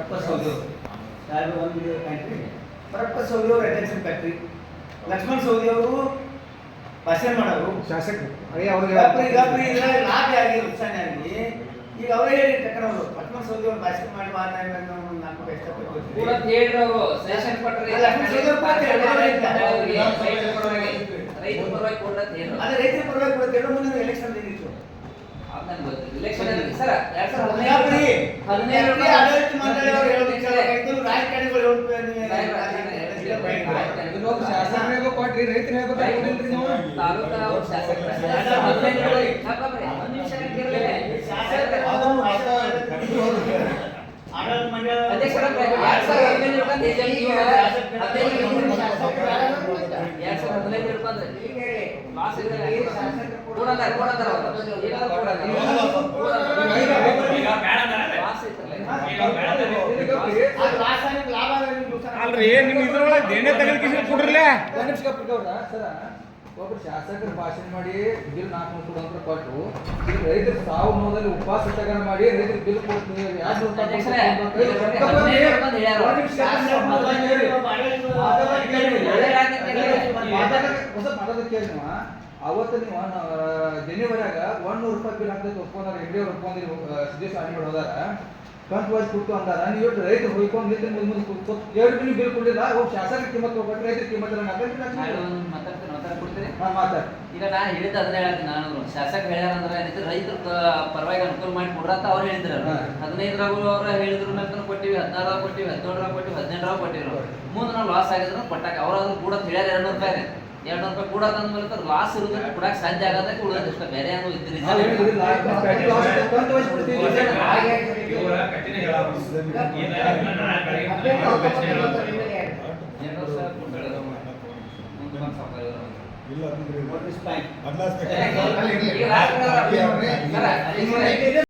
Bharat Saudi ಅವರು ಒಂದು factory, Bharat Saudi ಅವರು ಎಟೆನ್ಷನ್ ಫ್ಯಾಕ್ಟ್ರಿ, ಲಕ್ಷ್ಮಣ್ ಸೌದಿ ಅವರು ಭಾಷಣ ಮಾಡೋರು ಶಾಸಕರು ಲಾಭ ಆಗಿ ನುಕ್ಸಾನ ಆಗಿ ಈಗ ಅವರೇ ಹೇಳಿ ತಕೊಂಡವರು ಲಕ್ಷ್ಮಣ್ ಸೌದಿ ಅವರು ಭಾಷಣ ಮಾಡಿ ನಾಲ್ಕು ರೈತರ ಪರವಾಗಿ ಕೊಡುತ್ತೆ ಮುಂದಿನ ಎಲೆಕ್ಷನ್ ಏನಿತ್ತು ಶಾಸಕರಿಗೂ ಕೊಟ್ರಿ ರೈತರು ಅಲ್ರಿ ನಿಮ್ ಇದ್ರೊಳಗೆ ದೇಣೆ ತಗೊಳ್ಕಿಸಿ ಕೊಡ್ರಲ್ಲ ಸರ ಒಬ್ರು ಶಾಸಕರು ಭಾಷಣ ಮಾಡಿ ಬಿಲ್ 400 ಕೊಡು ಕೊಟ್ಟು ಈಗ ರೈತರ ಸಾವು ನೋದಲ್ಲಿ ಉಪವಾಸ ಸತ್ಯಾಗ್ರಹ ಮಾಡಿ ರೈತರಿಗೆ ಬಿಲ್ ಕೊಡ್ತೀವಿ ಅವತ್ತು ನೀವು ಜನವರಿಯಾಗ 100 ರೂಪಾಯಿ ಬಿಲ್ ಹಾಕ್ತೈತೆ ಒಪ್ಕೊಂಡಾರ ಎಗ್ರಿ ಅವ್ರು ಒಪ್ಕೊಂಡಿರು ಸಿದ್ದೇಶ್ವರ ಮಾಡಿ ಹೋದಾರ ಕಂತು ವಯಸ್ಸು ಕೊಟ್ಟು ಅಂದಾರ ನೀವು ರೈತರು ಹೋಯ್ಕೊಂಡು ಎರಡು ದಿನ ಬಿಲ್ ಕೊಡಲಿಲ್ಲ ಹೋಗಿ ಶಾಸಕ ಕಿಮ್ಮತ್ ಹೋಗ್ಬಿಟ್ಟು ರೈತರ ಕಿಮ್ಮತ್ ಮಾತಾಡಿ ಈಗ ನಾನು ಹೇಳಿದ ಅದನ್ನ ಹೇಳ್ತೀನಿ. ನಾನು ಶಾಸಕ ಹೇಳ್ಯಾರಂದ್ರೆ ಏನೈತಿ ರೈತರ ಪರವಾಗಿ ಅನುಕೂಲ ಮಾಡಿ ಕೊಡ್ರಂತ ಅವ್ರು ಹೇಳಿದ್ರು. 15 ಅವ್ರು ಹೇಳಿದ್ರು ನಂತರ ಕೊಟ್ಟಿವಿ, 16 ಕೊಟ್ಟಿವಿ, 17 ಕೊಟ್ಟಿವಿ, 18 ಕೊಟ್ಟಿದ್ರು. ಮುಂದೆ ನಾವು ಲಾಸ್ ಆಗಿದ್ರು ಕೊಟ್ಟಾಕ ಅವ್ರಾದ್ರು ಕೂಡ ಹೇಳ್ಯಾರ 200 ರೂಪಾಯಿ 200 ರೂಪಾಯಿ ಕೂಡ ತಂದ ಮೇಲೆ ಲಾಸ್ ಇರೋದಕ್ಕೆ ಕೊಡಕ್ಕೆ ಸಾಧ್ಯ ಆಗೋದಕ್ಕೆ ಉಳಿದ ಇಷ್ಟ ಬೇರೆ ಏನೋ ಇದ್ರಿ ಇಲ್ಲ